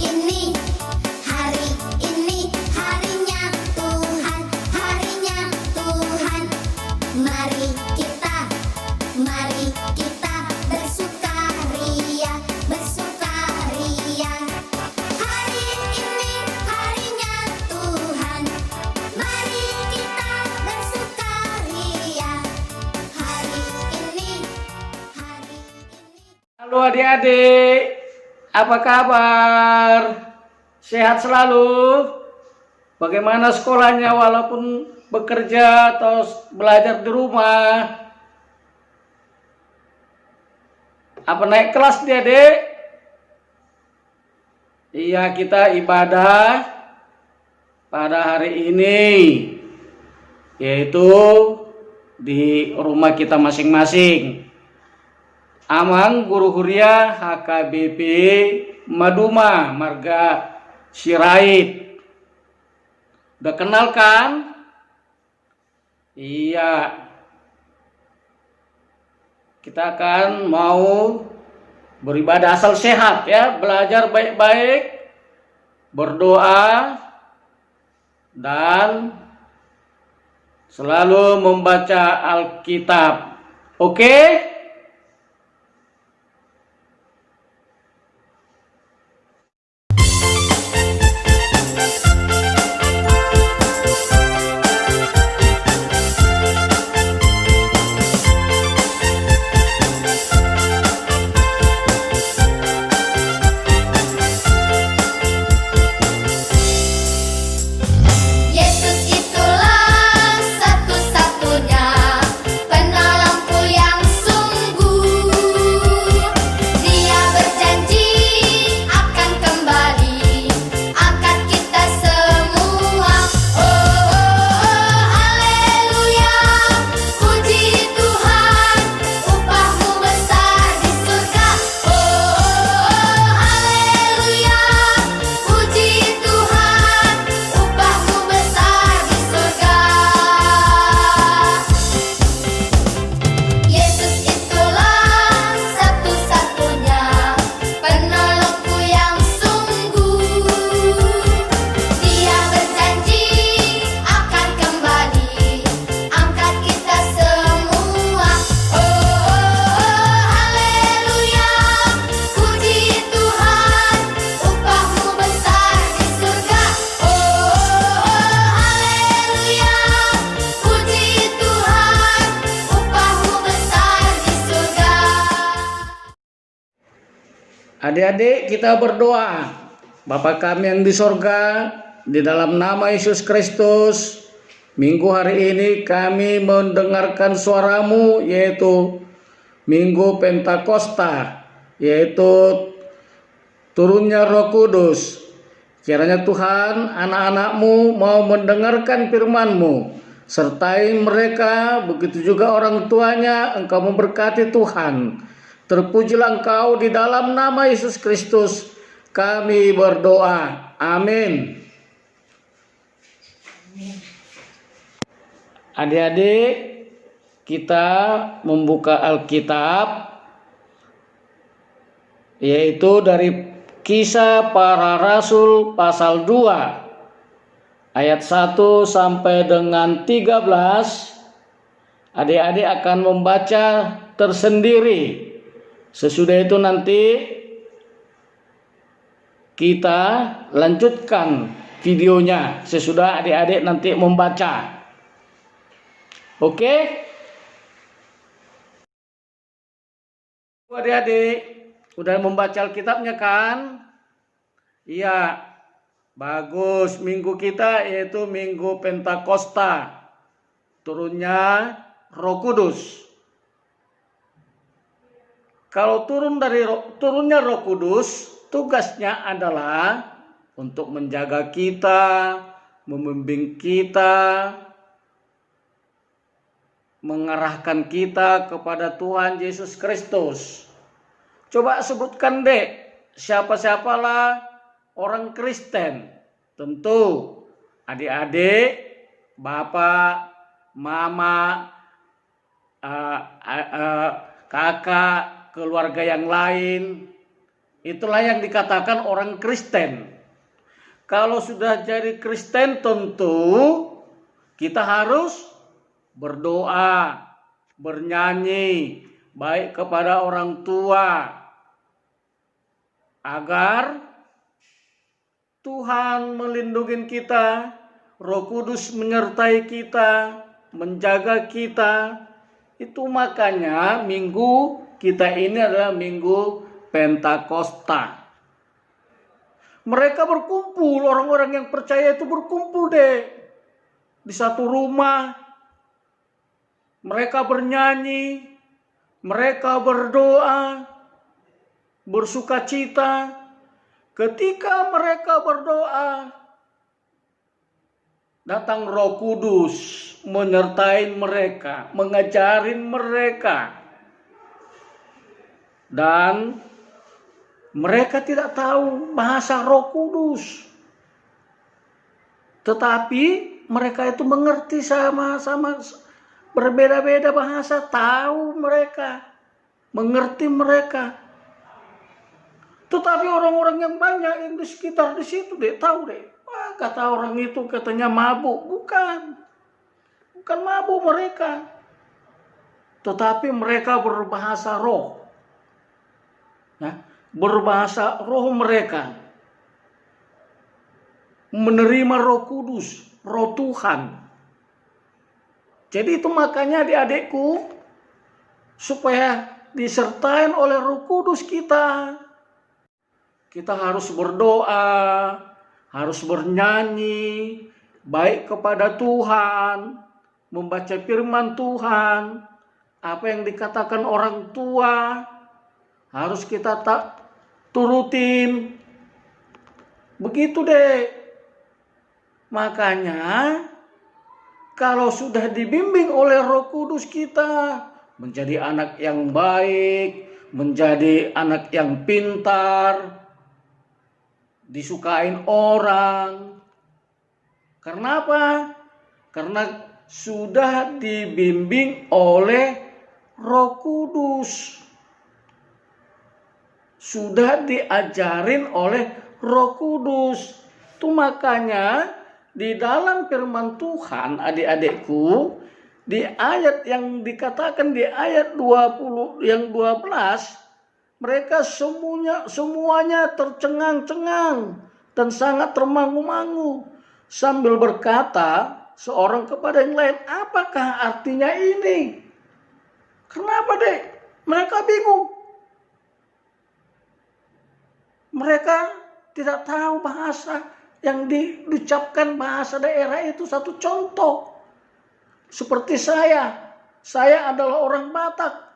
ini, harinya Tuhan, mari kita bersukaria. Hari ini harinya Tuhan, mari kita bersukaria. Hari ini. Halo adik-adik, apa kabar? Sehat selalu? Bagaimana sekolahnya walaupun bekerja atau belajar di rumah? Apa naik kelas dia, Dek? Iya, kita ibadah pada hari ini, yaitu di rumah kita masing-masing. Amang Guru Huria HKBP Maduma Marga Sirait. Udah kenal kan? Iya. Kita akan mau beribadah asal sehat ya, belajar baik-baik, berdoa, dan selalu membaca Alkitab. Oke? Yesus itulah satu-satunya penolongku yang sungguh. Dia berjanji akan kembali angkat kita semua. Haleluya, puji Tuhan, upahmu besar di surga. Haleluya, puji Tuhan, upahmu besar di surga. Yesus itulah satu-satunya penolongku yang sungguh. Dia berjanji akan kembali angkat kita semua. Haleluya, puji Tuhan, upahmu besar di surga. Haleluya, puji Tuhan, upahmu besar di surga. Adik-adik, kita berdoa. Bapa kami yang di sorga, di dalam nama Yesus Kristus, minggu hari ini kami mendengarkan suaramu, yaitu Minggu Pentakosta, yaitu turunnya Roh Kudus. Kiranya Tuhan, anak-anakmu mau mendengarkan firman-Mu, sertai mereka, begitu juga orang tuanya. Engkau memberkati Tuhan. Terpujilah Engkau, di dalam nama Yesus Kristus kami berdoa. Amin. Adik-adik, kita membuka Alkitab, yaitu dari Kisah Para Rasul pasal 2 ayat 1 sampai dengan 13. Adik-adik akan membaca tersendiri. Sesudah itu nanti kita lanjutkan videonya sesudah adik-adik nanti membaca. Oke? Adik-adik, udah membaca Alkitabnya kan? Iya, bagus. Minggu kita yaitu Minggu Pentakosta, turunnya Roh Kudus. Kalau turunnya Roh Kudus, tugasnya adalah untuk menjaga kita, membimbing kita, mengarahkan kita kepada Tuhan Yesus Kristus. Coba sebutkan, Dek, siapa-siapalah orang Kristen. Tentu adik-adik, bapak, mama, kakak, keluarga yang lain. Itulah yang dikatakan orang Kristen. Kalau sudah jadi Kristen tentu kita harus berdoa, bernyanyi, baik kepada orang tua, agar Tuhan melindungi kita, Roh Kudus menyertai kita, menjaga kita. Itu makanya minggu kita ini adalah minggu Pentakosta. Mereka berkumpul, orang-orang yang percaya itu berkumpul di satu rumah. Mereka bernyanyi, mereka berdoa, bersukacita. Ketika mereka berdoa, datang Roh Kudus menyertai mereka, mengajarin mereka. Dan mereka tidak tahu bahasa Roh Kudus. Tetapi mereka itu mengerti sama-sama, berbeda-beda bahasa, tahu mereka, mengerti mereka. Tetapi orang-orang yang banyak yang di sekitar di situ tahu. Wah, kata orang itu katanya mabuk. Bukan mabuk mereka. Tetapi mereka berbahasa roh. Nah, berbahasa roh mereka. Menerima Roh Kudus, Roh Tuhan. Jadi itu makanya adik-adikku, supaya disertai oleh Roh Kudus kita harus berdoa, harus bernyanyi, baik kepada Tuhan, membaca firman Tuhan, apa yang dikatakan orang tua, harus kita turutin. Begitu Makanya kalau sudah dibimbing oleh Roh Kudus kita menjadi anak yang baik, menjadi anak yang pintar, disukain orang. Karena apa? Karena sudah dibimbing oleh Roh Kudus. Sudah diajarin oleh Roh Kudus. Itu makanya di dalam firman Tuhan, adik-adikku, di ayat yang dikatakan di ayat 20 yang 12, mereka semuanya tercengang-cengang dan sangat termangu-mangu sambil berkata seorang kepada yang lain, apakah artinya ini? Kenapa mereka bingung? Mereka tidak tahu bahasa yang diucapkan, bahasa daerah itu. Satu contoh, seperti saya adalah orang Batak.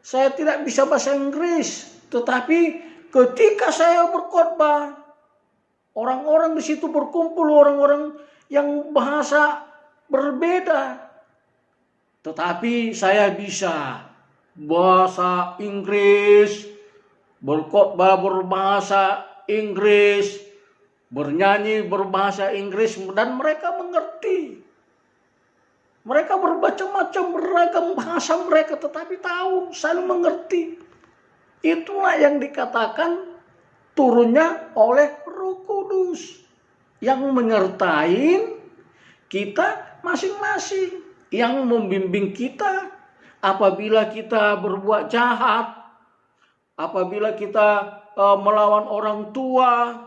Saya tidak bisa bahasa Inggris, tetapi ketika saya berkhotbah, orang-orang di situ berkumpul, orang-orang yang bahasa berbeda, tetapi saya bisa bahasa Inggris, berkhotbah berbahasa Inggris, bernyanyi berbahasa Inggris, dan mereka mengerti. Mereka bermacam-macam beragam bahasa mereka, tetapi tahu, saling mengerti. Itulah yang dikatakan turunnya oleh Roh Kudus yang menyertai kita masing-masing, yang membimbing kita apabila kita berbuat jahat, apabila kita melawan orang tua.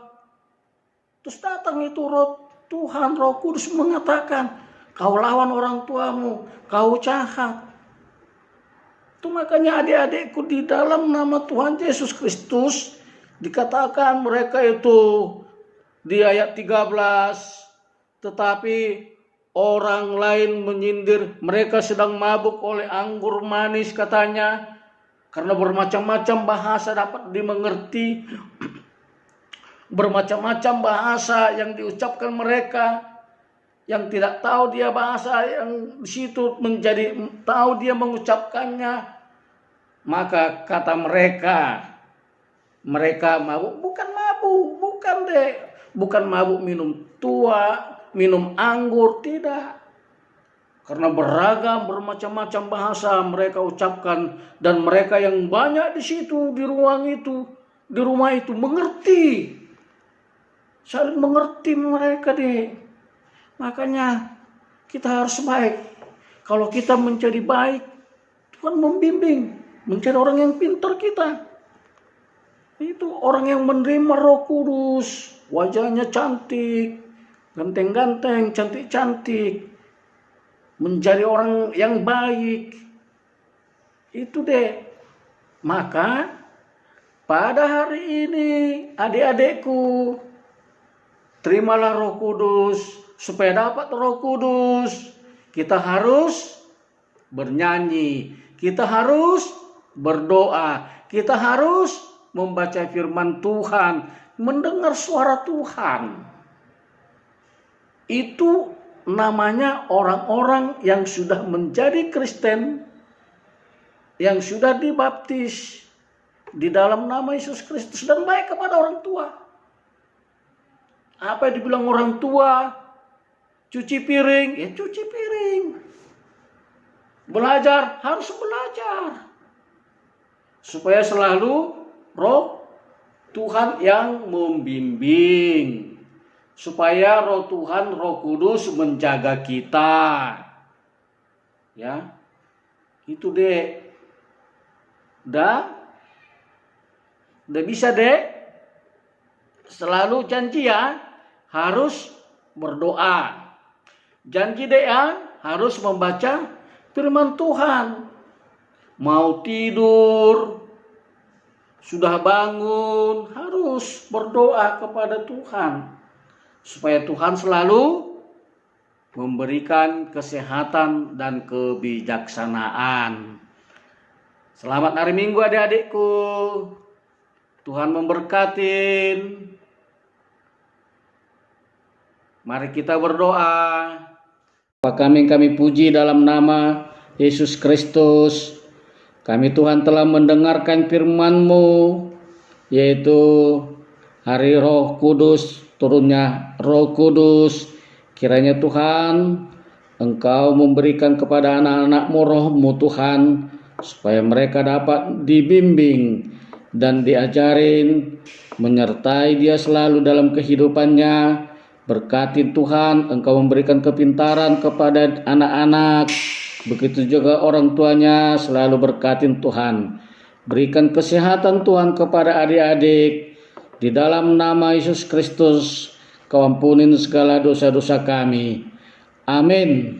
Terus datang itu Roh Tuhan, Roh Kudus mengatakan, kau lawan orang tuamu, kau jahat. Itu makanya adik-adikku, di dalam nama Tuhan Yesus Kristus dikatakan mereka itu di ayat 13, tetapi orang lain menyindir mereka sedang mabuk oleh anggur manis katanya, karena bermacam-macam bahasa dapat dimengerti, bermacam-macam bahasa yang diucapkan mereka. Yang tidak tahu dia bahasa yang di situ menjadi tahu dia mengucapkannya. Maka kata mereka mabuk. Bukan mabuk minum tua, minum anggur, tidak. Karena beragam, bermacam-macam bahasa mereka ucapkan. Dan mereka yang banyak di situ, di ruang itu, di rumah itu mengerti, saling mengerti mereka deh. Makanya kita harus baik. Kalau kita menjadi baik, Tuhan membimbing menjadi orang yang pintar kita. Itu orang yang menerima Roh Kudus, wajahnya cantik, ganteng-ganteng, cantik-cantik, menjadi orang yang baik. Itu deh. Maka pada hari ini adik-adikku, terimalah Roh Kudus. Supaya dapat Roh Kudus, kita harus bernyanyi, kita harus berdoa, kita harus membaca firman Tuhan, mendengar suara Tuhan. Itu namanya orang-orang yang sudah menjadi Kristen, yang sudah dibaptis di dalam nama Yesus Kristus dan baik kepada orang tua. Apa yang dibilang orang tua? Cuci piring, ya cuci piring. Belajar, harus belajar. Supaya selalu Roh Tuhan yang membimbing. Supaya Roh Tuhan, Roh Kudus menjaga kita. Ya. Itu deh. Udah bisa deh. Selalu janji ya, harus berdoa. Janji deh ya, harus membaca firman Tuhan. Mau tidur, sudah bangun, harus berdoa kepada Tuhan. Supaya Tuhan selalu memberikan kesehatan dan kebijaksanaan. Selamat hari Minggu adik-adikku. Tuhan memberkatin. Mari kita berdoa. Kami puji dalam nama Yesus Kristus. Kami Tuhan telah mendengarkan firman-Mu, yaitu hari Roh Kudus, turunnya Roh Kudus. Kiranya Tuhan, Engkau memberikan kepada anak-anak-Mu Roh-Mu Tuhan, supaya mereka dapat dibimbing dan diajarin, menyertai dia selalu dalam kehidupannya. Berkati Tuhan, Engkau memberikan kepintaran kepada anak-anak. Begitu juga orang tuanya, selalu berkatin Tuhan. Berikan kesehatan Tuhan kepada adik-adik. Di dalam nama Yesus Kristus, Kau ampunin segala dosa-dosa kami. Amin.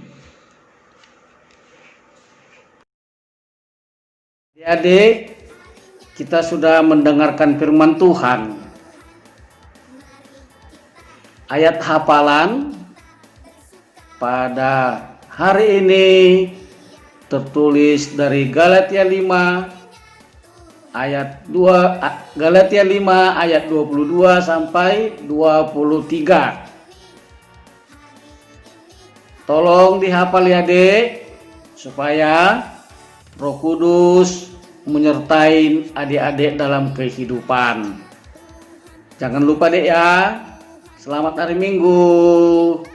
Adik-adik, kita sudah mendengarkan firman Tuhan. Ayat hafalan pada hari ini tertulis dari Galatia 5 ayat 2, Galatia 5 ayat 22 sampai 23. Tolong dihafal ya, Dek, supaya Roh Kudus menyertai adik-adik dalam kehidupan. Jangan lupa, Dek ya. Selamat hari Minggu.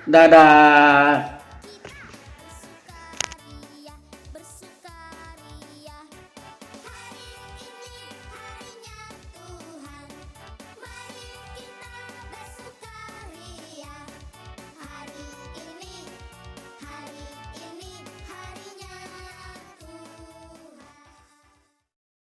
Dadah.